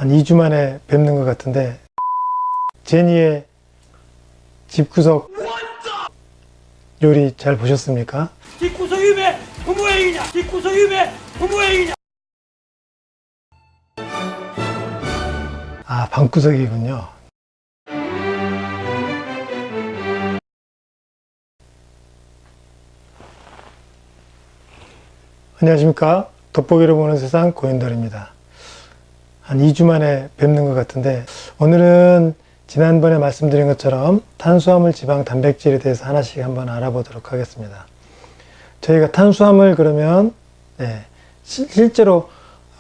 한 2주 만에 뵙는 것 같은데, 제니의 집구석 요리 잘 보셨습니까? 집구석이 왜 부모행위냐? 집구석이 왜 부모행위냐? 아, 방구석이군요. 안녕하십니까? 돋보기로 보는 세상 고인돌입니다. 한 2주 만에 뵙는 것 같은데, 오늘은 지난번에 말씀드린 것처럼 탄수화물, 지방, 단백질에 대해서 하나씩 한번 알아보도록 하겠습니다. 저희가 탄수화물 그러면 실제로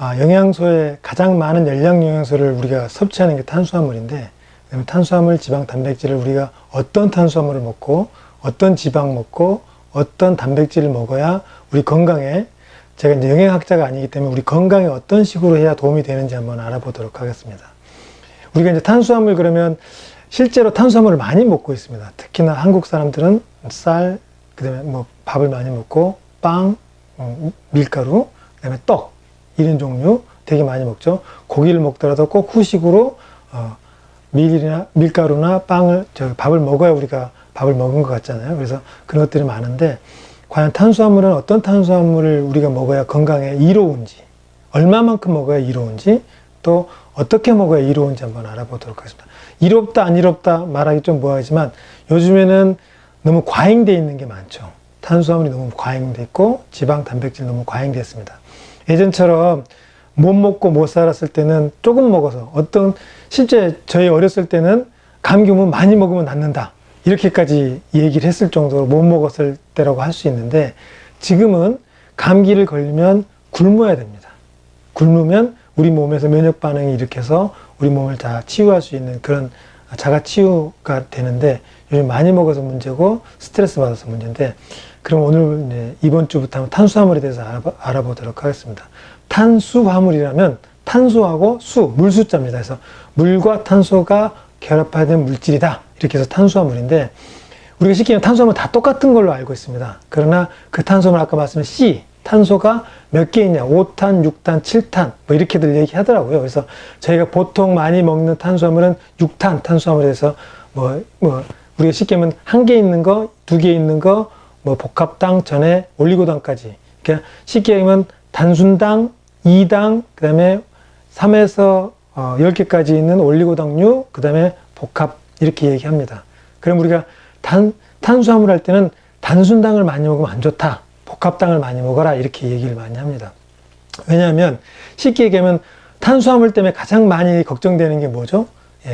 영양소에 가장 많은 열량 영양소를 우리가 섭취하는 게 탄수화물인데, 탄수화물, 지방, 단백질을 우리가 어떤 탄수화물을 먹고 어떤 지방 먹고 어떤 단백질을 먹어야 우리 건강에, 제가 이제 영양학자가 아니기 때문에 우리 건강에 어떤 식으로 해야 도움이 되는지 한번 알아보도록 하겠습니다. 우리가 이제 탄수화물 그러면 실제로 탄수화물을 많이 먹고 있습니다. 특히나 한국 사람들은 쌀, 그 다음에 뭐 밥을 많이 먹고 빵, 밀가루, 그 다음에 떡, 이런 종류 되게 많이 먹죠. 고기를 먹더라도 꼭 후식으로 밀가루나 밥을 먹어야 우리가 밥을 먹은 것 같잖아요. 그래서 그런 것들이 많은데, 과연 탄수화물은 어떤 탄수화물을 우리가 먹어야 건강에 이로운지, 얼마만큼 먹어야 이로운지, 또 어떻게 먹어야 이로운지 한번 알아보도록 하겠습니다. 이롭다 안 이롭다 말하기 좀 뭐하지만 요즘에는 너무 과잉되어 있는 게 많죠. 탄수화물이 너무 과잉되어 있고 지방, 단백질 너무 과잉되어 있습니다. 예전처럼 못 먹고 못 살았을 때는 조금 먹어서, 실제 저희 어렸을 때는 감기 오면 많이 먹으면 낫는다, 이렇게까지 얘기를 했을 정도로 못 먹었을 때라고 할 수 있는데, 지금은 감기를 걸리면 굶어야 됩니다. 굶으면 우리 몸에서 면역 반응이 일으켜서 우리 몸을 다 치유할 수 있는 그런 자가 치유가 되는데, 요즘 많이 먹어서 문제고 스트레스 받아서 문제인데, 그럼 오늘 이번 주부터 한번 탄수화물에 대해서 알아보도록 하겠습니다. 탄수화물이라면 탄소하고 물수자입니다. 그래서 물과 탄소가 결합하는 물질이다, 이렇게 해서 탄수화물인데, 우리가 쉽게 말하면 탄수화물 다 똑같은 걸로 알고 있습니다. 그러나 그 탄수화물, 아까 말씀드린 C, 탄소가 몇 개 있냐, 5탄, 6탄, 7탄 뭐 이렇게들 얘기하더라고요. 그래서 저희가 보통 많이 먹는 탄수화물은 6탄 탄수화물에서 우리가 쉽게 하면 한 개 있는 거, 두 개 있는 거, 복합당, 전해, 올리고당까지. 그러니까 쉽게 하면 단순당, 2당, 그 다음에 3에서 10개까지 있는 올리고당류, 그 다음에 복합, 이렇게 얘기합니다. 그럼 우리가 탄수화물 할 때는 단순당을 많이 먹으면 안 좋다, 복합당을 많이 먹어라, 이렇게 얘기를 많이 합니다. 왜냐하면 쉽게 얘기하면 탄수화물 때문에 가장 많이 걱정되는 게 뭐죠?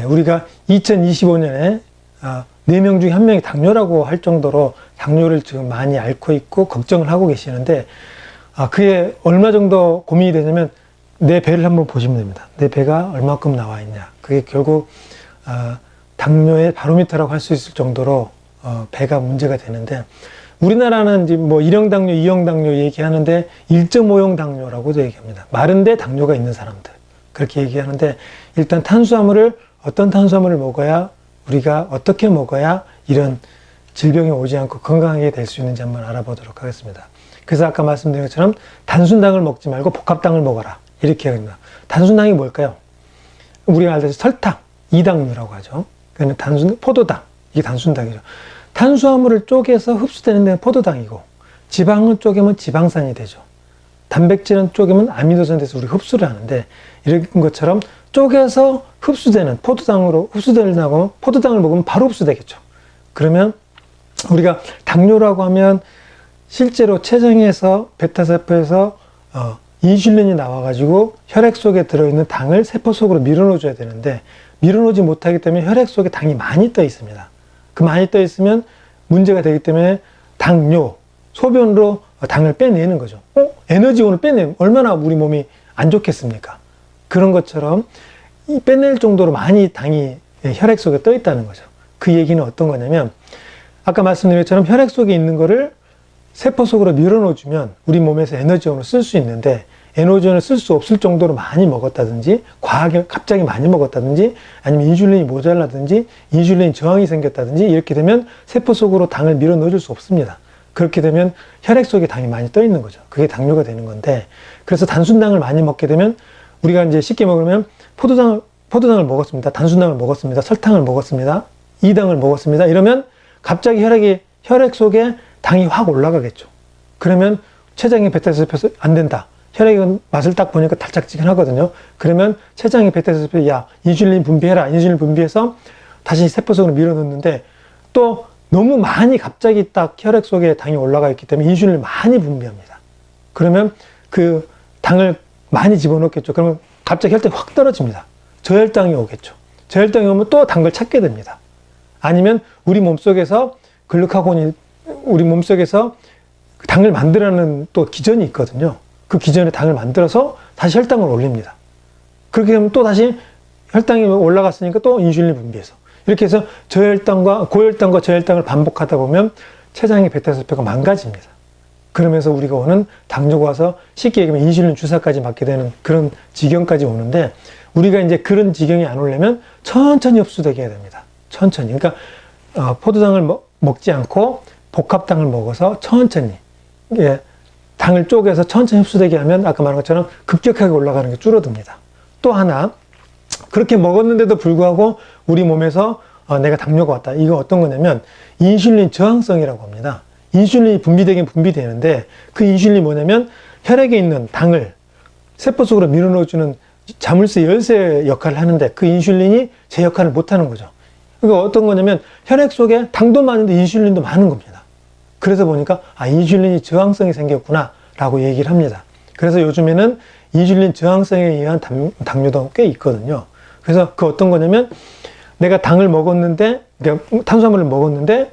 우리가 2025년에 4명 중에 1명이 당뇨라고 할 정도로 당뇨를 지금 많이 앓고 있고 걱정을 하고 계시는데, 그게 얼마 정도 고민이 되냐면 내 배를 한번 보시면 됩니다. 내 배가 얼마큼 나와 있냐. 그게 결국 당뇨의 바로미터라고 할 수 있을 정도로 배가 문제가 되는데, 우리나라는 이제 1형 당뇨, 2형 당뇨 얘기하는데 1.5형 당뇨라고도 얘기합니다. 마른데 당뇨가 있는 사람들, 그렇게 얘기하는데, 일단 어떤 탄수화물을 먹어야, 우리가 어떻게 먹어야 이런 질병이 오지 않고 건강하게 될 수 있는지 한번 알아보도록 하겠습니다. 그래서 아까 말씀드린 것처럼 단순당을 먹지 말고 복합당을 먹어라, 이렇게 합니다. 단순당이 뭘까요? 우리가 알다시피 설탕, 이당류라고 하죠. 그다음에 포도당, 이게 단순당이죠. 탄수화물을 쪼개서 흡수되는 데는 포도당이고, 지방을 쪼개면 지방산이 되죠. 단백질은 쪼개면 아미노산이 돼서 우리 흡수를 하는데, 이런 것처럼 쪼개서 흡수되는 포도당으로 흡수되려고 포도당을 먹으면 바로 흡수되겠죠. 그러면 우리가 당뇨라고 하면 실제로 췌장에서 베타세포에서 인슐린이 나와가지고 혈액 속에 들어있는 당을 세포 속으로 밀어넣어줘야 되는데, 밀어넣지 못하기 때문에 혈액 속에 당이 많이 떠 있습니다. 그 많이 떠 있으면 문제가 되기 때문에 당뇨, 소변으로 당을 빼내는 거죠. 에너지원을 빼내면 얼마나 우리 몸이 안 좋겠습니까? 그런 것처럼 빼낼 정도로 많이 당이 혈액 속에 떠 있다는 거죠. 그 얘기는 어떤 거냐면, 아까 말씀드린 것처럼 혈액 속에 있는 거를 세포 속으로 밀어넣어주면 우리 몸에서 에너지원을 쓸 수 있는데, 에너지원을 쓸 수 없을 정도로 많이 먹었다든지, 과하게 갑자기 많이 먹었다든지, 아니면 인슐린이 모자라든지 인슐린 저항이 생겼다든지, 이렇게 되면 세포 속으로 당을 밀어넣어줄 수 없습니다. 그렇게 되면 혈액 속에 당이 많이 떠 있는 거죠. 그게 당뇨가 되는 건데, 그래서 단순당을 많이 먹게 되면 우리가 이제 쉽게 먹으면 포도당을 먹었습니다. 단순당을 먹었습니다. 설탕을 먹었습니다. 이당을 먹었습니다. 이러면 갑자기 혈액 속에 당이 확 올라가겠죠. 그러면 췌장이 베타세포에서 안 된다. 혈액은 맛을 딱 보니까 달짝지근하거든요. 그러면 췌장이 베타세포에 야, 인슐린 분비해라. 인슐린 분비해서 다시 세포 속으로 밀어넣는데 또 너무 많이 갑자기 딱 혈액 속에 당이 올라가 있기 때문에 인슐린을 많이 분비합니다. 그러면 그 당을 많이 집어넣겠죠. 그러면 갑자기 혈당이 확 떨어집니다. 저혈당이 오겠죠. 저혈당이 오면 또 단 걸 찾게 됩니다. 아니면 우리 몸속에서 글루카곤이 우리 몸속에서 당을 만들어내는 또 기전이 있거든요. 그 기전에 당을 만들어서 다시 혈당을 올립니다. 그렇게 되면 또 다시 혈당이 올라갔으니까 또 인슐린 분비해서 이렇게 해서 고혈당과 저혈당을 반복하다 보면 췌장의 베타세포가 망가집니다. 그러면서 우리가 오는 당뇨가 와서 쉽게 얘기하면 인슐린 주사까지 맞게 되는 그런 지경까지 오는데 우리가 이제 그런 지경이 안 오려면 천천히 흡수되게 해야 됩니다. 천천히. 그러니까 포도당을 먹지 않고 복합당을 먹어서 천천히 당을 쪼개서 천천히 흡수되게 하면 아까 말한 것처럼 급격하게 올라가는 게 줄어듭니다. 또 하나 그렇게 먹었는데도 불구하고 우리 몸에서 내가 당뇨가 왔다. 이거 어떤 거냐면 인슐린 저항성이라고 합니다. 인슐린이 분비되긴 분비되는데 그 인슐린이 뭐냐면 혈액에 있는 당을 세포 속으로 밀어넣어주는 자물쇠 열쇠 역할을 하는데 그 인슐린이 제 역할을 못하는 거죠. 그러니까 어떤 거냐면 혈액 속에 당도 많은데 인슐린도 많은 겁니다. 그래서 보니까 인슐린이 저항성이 생겼구나 라고 얘기를 합니다. 그래서 요즘에는 인슐린 저항성에 의한 당뇨도 꽤 있거든요. 그래서 그 어떤 거냐면 내가 당을 먹었는데 그러니까 탄수화물을 먹었는데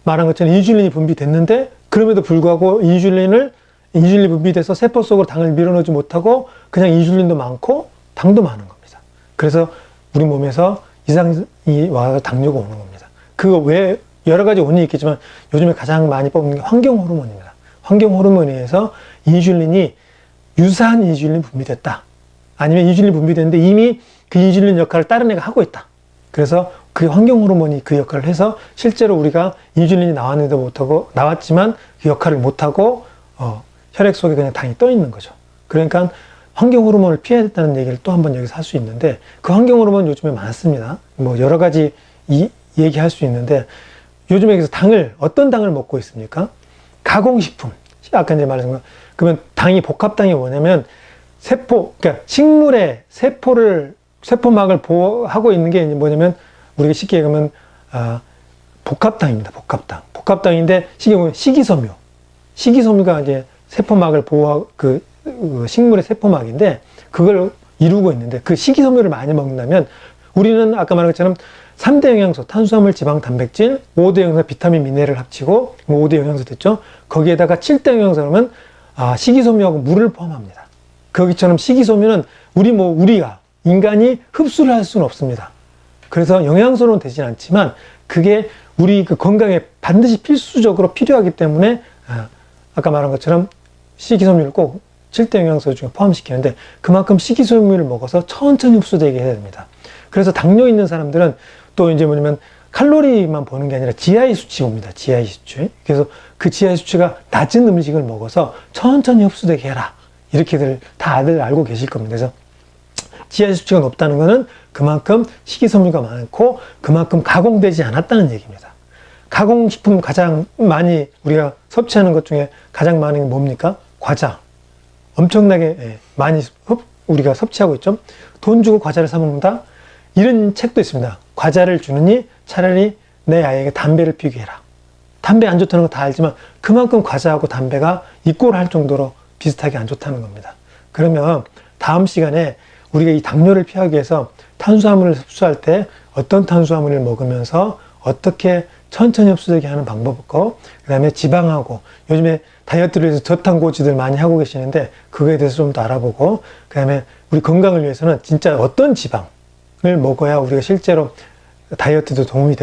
말한 것처럼 인슐린이 분비됐는데 그럼에도 불구하고 인슐린 분비돼서 세포 속으로 당을 밀어넣지 못하고 그냥 인슐린도 많고 당도 많은 겁니다. 그래서 우리 몸에서 이상이 와서 당뇨가 오는 겁니다. 그거 왜 여러 가지 원인이 있겠지만 요즘에 가장 많이 뽑는 게 환경 호르몬입니다. 환경 호르몬에 의해서 인슐린이 유사한 인슐린 분비됐다. 아니면 인슐린 분비됐는데 이미 그 인슐린 역할을 다른 애가 하고 있다. 그래서 그 환경 호르몬이 그 역할을 해서 실제로 우리가 인슐린이 나왔지만 그 역할을 못하고 혈액 속에 그냥 당이 떠 있는 거죠. 그러니까 환경 호르몬을 피해야 된다는 얘기를 또 한 번 여기서 할 수 있는데 그 환경 호르몬 요즘에 많습니다. 뭐 여러 가지 얘기할 수 있는데 요즘에 그래서 어떤 당을 먹고 있습니까? 가공식품. 아까 이제 말했던 거. 그러면 당이 복합당이 뭐냐면 그러니까 식물의 세포막을 보호하고 있는 게 뭐냐면 우리가 쉽게 얘기하면 복합당입니다. 복합당인데 쉽게 보면 식이섬유. 식이섬유가 이제 세포막을 보호하고 식물의 세포막인데 그걸 이루고 있는데 그 식이섬유를 많이 먹는다면 우리는 아까 말한 것처럼 3대 영양소, 탄수화물, 지방, 단백질, 5대 영양소, 비타민, 미네랄을 합치고 5대 영양소 됐죠? 거기에다가 7대 영양소는 식이섬유하고 물을 포함합니다. 거기처럼 식이섬유는 우리가 인간이 흡수를 할 수는 없습니다. 그래서 영양소는 되진 않지만 그게 우리 그 건강에 반드시 필수적으로 필요하기 때문에 아까 말한 것처럼 식이섬유를 꼭 7대 영양소 중에 포함시키는데 그만큼 식이섬유를 먹어서 천천히 흡수되게 해야 됩니다. 그래서 당뇨 있는 사람들은 또 이제 뭐냐면 칼로리만 보는 게 아니라 GI 수치 봅니다. GI 수치. 그래서 그 GI 수치가 낮은 음식을 먹어서 천천히 흡수되게 해라. 이렇게들 다들 알고 계실 겁니다. 그래서 GI 수치가 높다는 것은 그만큼 식이섬유가 많고 그만큼 가공되지 않았다는 얘기입니다. 가공식품 가장 많이 우리가 섭취하는 것 중에 가장 많은 게 뭡니까? 과자. 엄청나게 많이 우리가 섭취하고 있죠. 돈 주고 과자를 사 먹는다. 이런 책도 있습니다. 과자를 주느니 차라리 내 아이에게 담배를 피우게 해라. 담배 안 좋다는 거 다 알지만 그만큼 과자하고 담배가 이꼴할 정도로 비슷하게 안 좋다는 겁니다. 그러면 다음 시간에 우리가 이 당뇨를 피하기 위해서 탄수화물을 흡수할 때 어떤 탄수화물을 먹으면서 어떻게 천천히 흡수되게 하는 방법과 그 다음에 지방하고 요즘에 다이어트를 위해서 저탄고지들 많이 하고 계시는데 그거에 대해서 좀 더 알아보고 그 다음에 우리 건강을 위해서는 진짜 어떤 지방을 먹어야 우리가 실제로 다이어트도 도움이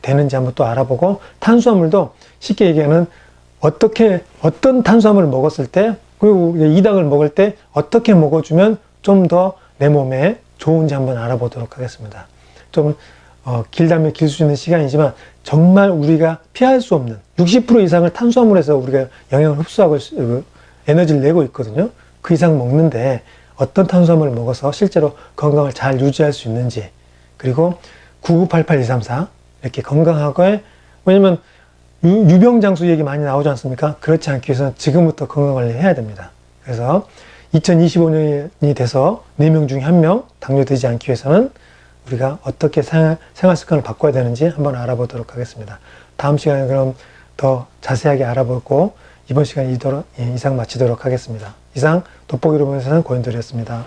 되는지 한번 또 알아보고 탄수화물도 쉽게 얘기하는 어떤 탄수화물을 먹었을 때 그리고 우리가 이당을 먹을 때 어떻게 먹어주면 좀 더 내 몸에 좋은지 한번 알아보도록 하겠습니다. 좀 길다면 길 수 있는 시간이지만 정말 우리가 피할 수 없는 60% 이상을 탄수화물에서 우리가 영양을 흡수하고 에너지를 내고 있거든요. 그 이상 먹는데 어떤 탄수화물을 먹어서 실제로 건강을 잘 유지할 수 있는지, 그리고 9988234 이렇게 건강하게, 왜냐면 유병장수 얘기 많이 나오지 않습니까? 그렇지 않기 위해서는 지금부터 건강관리 해야 됩니다. 그래서 2025년이 돼서 4명 중에 1명 당뇨되지 않기 위해서는 우리가 어떻게 생활 습관을 바꿔야 되는지 한번 알아보도록 하겠습니다. 다음 시간에 그럼 더 자세하게 알아보고 이번 시간 이상 마치도록 하겠습니다. 이상 돋보기로 보는 세상 고인돌이었습니다.